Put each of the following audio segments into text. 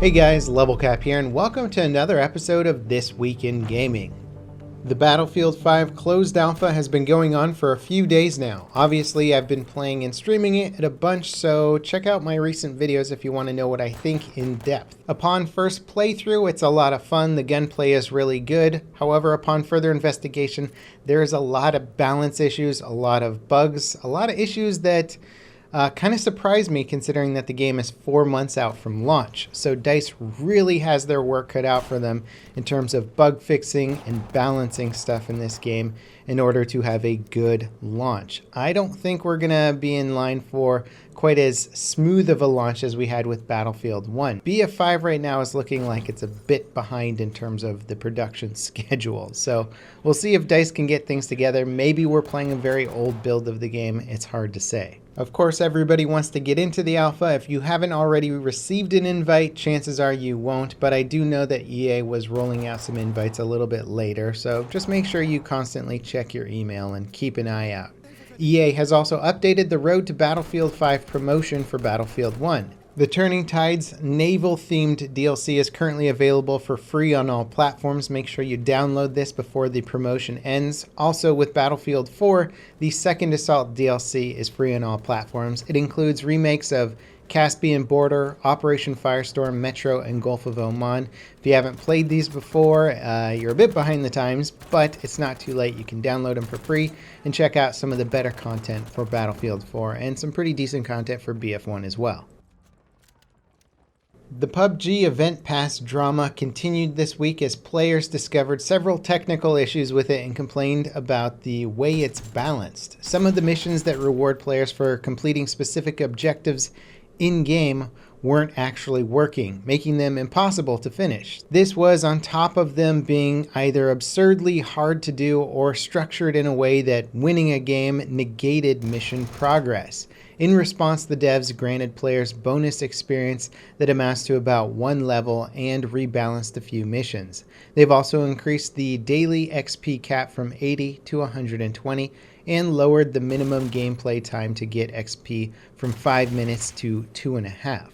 Hey guys, Level Cap here, and welcome to another episode of This Week in Gaming. The Battlefield 5 closed alpha has been going on for a few days now. Obviously, I've been playing and streaming it at a bunch, so check out my recent videos if you want to know what I think in depth. Upon first playthrough, it's a lot of fun. The gunplay is really good. However, upon further investigation, there's a lot of balance issues, a lot of bugs, a lot of issues that kind of surprised me considering that the game is 4 months out from launch. So DICE really has their work cut out for them in terms of bug fixing and balancing stuff in this game in order to have a good launch. I don't think we're going to be in line for quite as smooth of a launch as we had with Battlefield 1. BF5 right now is looking like it's a bit behind in terms of the production schedule. So we'll see if DICE can get things together. Maybe we're playing a very old build of the game. It's hard to say. Of course, everybody wants to get into the alpha. If you haven't already received an invite, chances are you won't, but I do know that EA was rolling out some invites a little bit later, so just make sure you constantly check your email and keep an eye out. EA has also updated the Road to Battlefield 5 promotion for Battlefield 1. The Turning Tides naval-themed DLC is currently available for free on all platforms. Make sure you download this before the promotion ends. Also, with Battlefield 4, the Second Assault DLC is free on all platforms. It includes remakes of Caspian Border, Operation Firestorm, Metro, and Gulf of Oman. If you haven't played these before, you're a bit behind the times, but it's not too late. You can download them for free and check out some of the better content for Battlefield 4 and some pretty decent content for BF1 as well. The PUBG Event Pass drama continued this week as players discovered several technical issues with it and complained about the way it's balanced. Some of the missions that reward players for completing specific objectives in-game weren't actually working, making them impossible to finish. This was on top of them being either absurdly hard to do or structured in a way that winning a game negated mission progress. In response, the devs granted players bonus experience that amounts to about 1 level and rebalanced a few missions. They've also increased the daily XP cap from 80 to 120 and lowered the minimum gameplay time to get XP from 5 minutes to 2.5.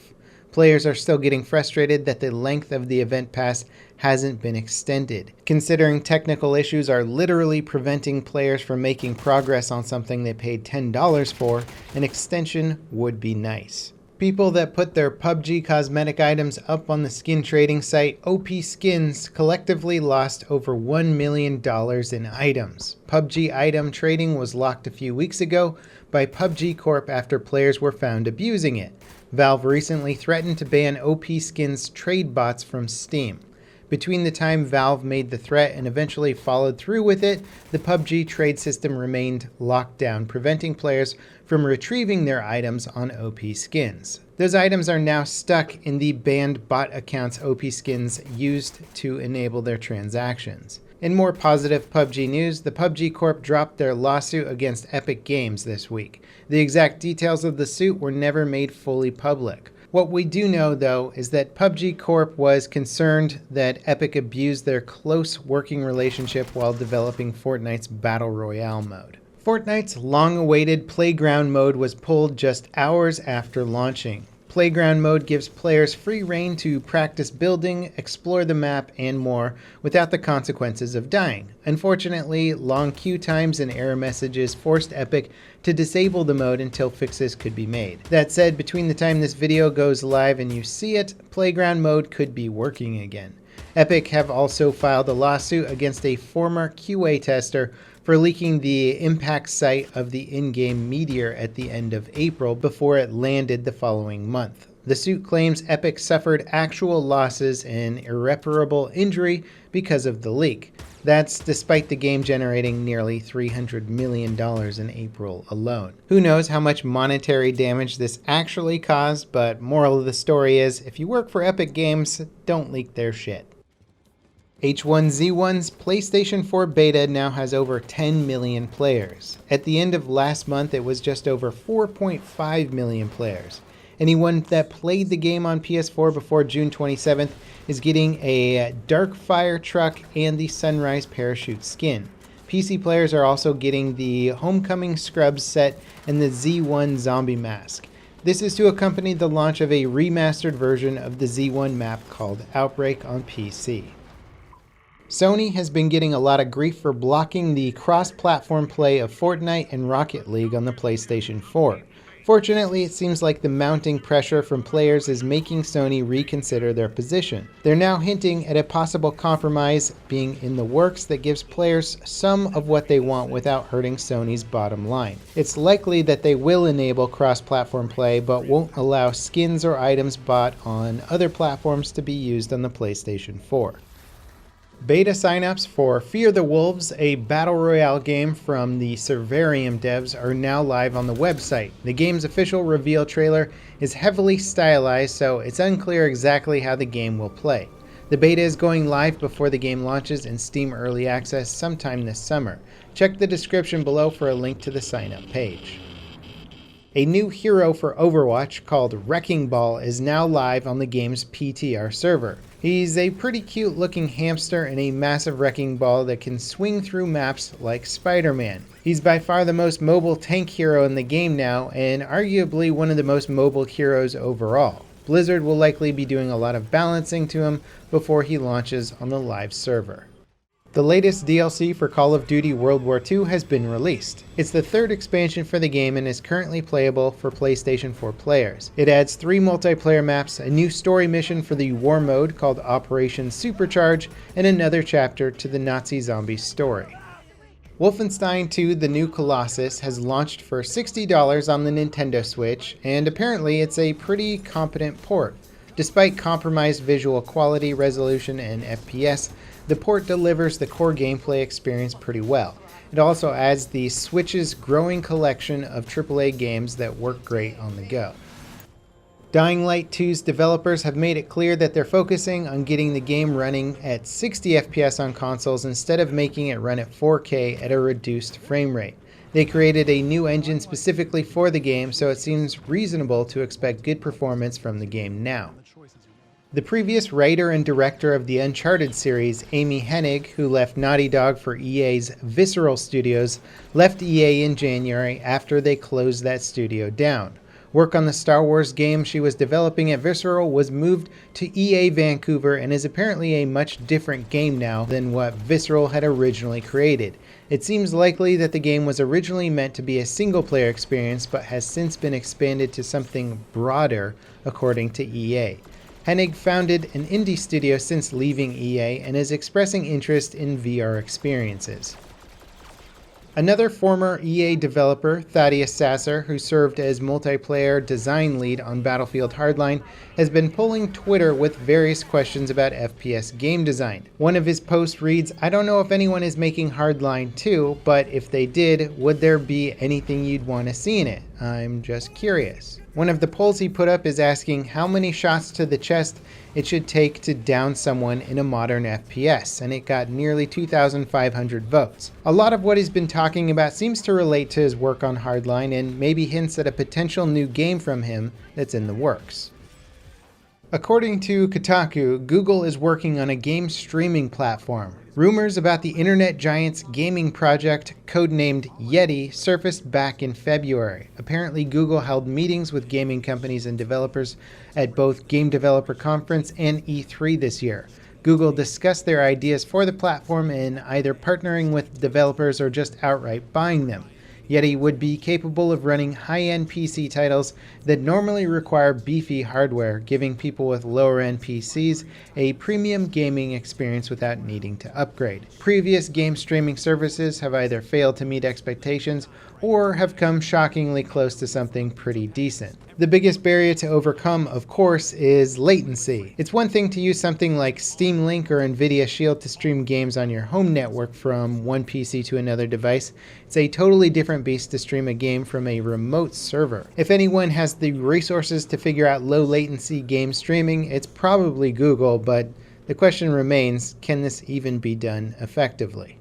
Players are still getting frustrated that the length of the event pass hasn't been extended. Considering technical issues are literally preventing players from making progress on something they paid $10 for, an extension would be nice. People that put their PUBG cosmetic items up on the skin trading site OP Skins collectively lost over $1 million in items. PUBG item trading was locked a few weeks ago by PUBG Corp after players were found abusing it. Valve recently threatened to ban OP Skins trade bots from Steam. Between the time Valve made the threat and eventually followed through with it, the PUBG trade system remained locked down, preventing players from retrieving their items on OP Skins. Those items are now stuck in the banned bot accounts OP Skins used to enable their transactions. In more positive PUBG news, the PUBG Corp dropped their lawsuit against Epic Games this week. The exact details of the suit were never made fully public. What we do know, though, is that PUBG Corp was concerned that Epic abused their close working relationship while developing Fortnite's Battle Royale mode. Fortnite's long-awaited Playground mode was pulled just hours after launching. Playground mode gives players free rein to practice building, explore the map, and more without the consequences of dying. Unfortunately, long queue times and error messages forced Epic to disable the mode until fixes could be made. That said, between the time this video goes live and you see it, Playground mode could be working again. Epic have also filed a lawsuit against a former QA tester for leaking the impact site of the in-game meteor at the end of April before it landed the following month. The suit claims Epic suffered actual losses and irreparable injury because of the leak. That's despite the game generating nearly $300 million in April alone. Who knows how much monetary damage this actually caused, but moral of the story is, if you work for Epic Games, don't leak their shit. H1Z1's PlayStation 4 beta now has over 10 million players. At the end of last month, it was just over 4.5 million players. Anyone that played the game on PS4 before June 27th is getting a Dark Fire truck and the Sunrise Parachute skin. PC players are also getting the Homecoming Scrubs set and the Z1 Zombie Mask. This is to accompany the launch of a remastered version of the Z1 map called Outbreak on PC. Sony has been getting a lot of grief for blocking the cross-platform play of Fortnite and Rocket League on the PlayStation 4. Fortunately, it seems like the mounting pressure from players is making Sony reconsider their position. They're now hinting at a possible compromise being in the works that gives players some of what they want without hurting Sony's bottom line. It's likely that they will enable cross-platform play, but won't allow skins or items bought on other platforms to be used on the PlayStation 4. Beta signups for Fear the Wolves, a battle royale game from the Servarium devs, are now live on the website. The game's official reveal trailer is heavily stylized, so it's unclear exactly how the game will play. The beta is going live before the game launches in Steam Early Access sometime this summer. Check the description below for a link to the sign-up page. A new hero for Overwatch called Wrecking Ball is now live on the game's PTR server. He's a pretty cute looking hamster in a massive wrecking ball that can swing through maps like Spider-Man. He's by far the most mobile tank hero in the game now, and arguably one of the most mobile heroes overall. Blizzard will likely be doing a lot of balancing to him before he launches on the live server. The latest DLC for Call of Duty World War II has been released. It's the third expansion for the game and is currently playable for PlayStation 4 players. It adds 3 multiplayer maps, a new story mission for the war mode called Operation Supercharge, and another chapter to the Nazi zombie story. Wolfenstein 2: The New Colossus has launched for $60 on the Nintendo Switch, and apparently it's a pretty competent port. Despite compromised visual quality, resolution, and FPS, the port delivers the core gameplay experience pretty well. It also adds the Switch's growing collection of AAA games that work great on the go. Dying Light 2's developers have made it clear that they're focusing on getting the game running at 60 FPS on consoles instead of making it run at 4K at a reduced frame rate. They created a new engine specifically for the game, so it seems reasonable to expect good performance from the game now. The previous writer and director of the Uncharted series, Amy Hennig, who left Naughty Dog for EA's Visceral Studios, left EA in January after they closed that studio down. Work on the Star Wars game she was developing at Visceral was moved to EA Vancouver and is apparently a much different game now than what Visceral had originally created. It seems likely that the game was originally meant to be a single-player experience but has since been expanded to something broader, according to EA. Hennig founded an indie studio since leaving EA and is expressing interest in VR experiences. Another former EA developer, Thaddeus Sasser, who served as multiplayer design lead on Battlefield Hardline, has been pulling Twitter with various questions about FPS game design. One of his posts reads, "I don't know if anyone is making Hardline 2, but if they did, would there be anything you'd want to see in it? I'm just curious." One of the polls he put up is asking how many shots to the chest it should take to down someone in a modern FPS, and it got nearly 2,500 votes. A lot of what he's been talking about seems to relate to his work on Hardline and maybe hints at a potential new game from him that's in the works. According to Kotaku, Google is working on a game streaming platform. Rumors about the internet giant's gaming project, codenamed Yeti, surfaced back in February. Apparently, Google held meetings with gaming companies and developers at both Game Developer Conference and E3 this year. Google discussed their ideas for the platform in either partnering with developers or just outright buying them. Yeti would be capable of running high-end PC titles that normally require beefy hardware, giving people with lower-end PCs a premium gaming experience without needing to upgrade. Previous game streaming services have either failed to meet expectations or have come shockingly close to something pretty decent. The biggest barrier to overcome, of course, is latency. It's one thing to use something like Steam Link or Nvidia Shield to stream games on your home network from one PC to another device. It's a totally different beast to stream a game from a remote server. If anyone has the resources to figure out low latency game streaming, it's probably Google, but the question remains, can this even be done effectively?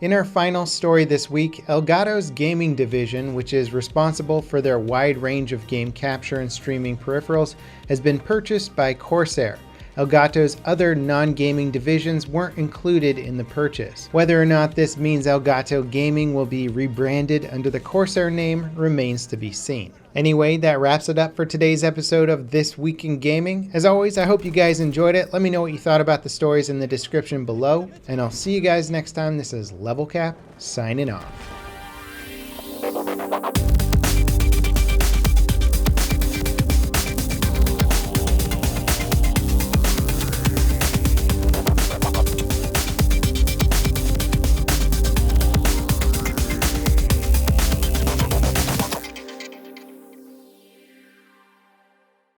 In our final story this week, Elgato's gaming division, which is responsible for their wide range of game capture and streaming peripherals, has been purchased by Corsair. Elgato's other non-gaming divisions weren't included in the purchase. Whether or not this means Elgato Gaming will be rebranded under the Corsair name remains to be seen. Anyway, that wraps it up for today's episode of This Week in Gaming. As always, I hope you guys enjoyed it. Let me know what you thought about the stories in the description below, and I'll see you guys next time. This is Level Cap, signing off.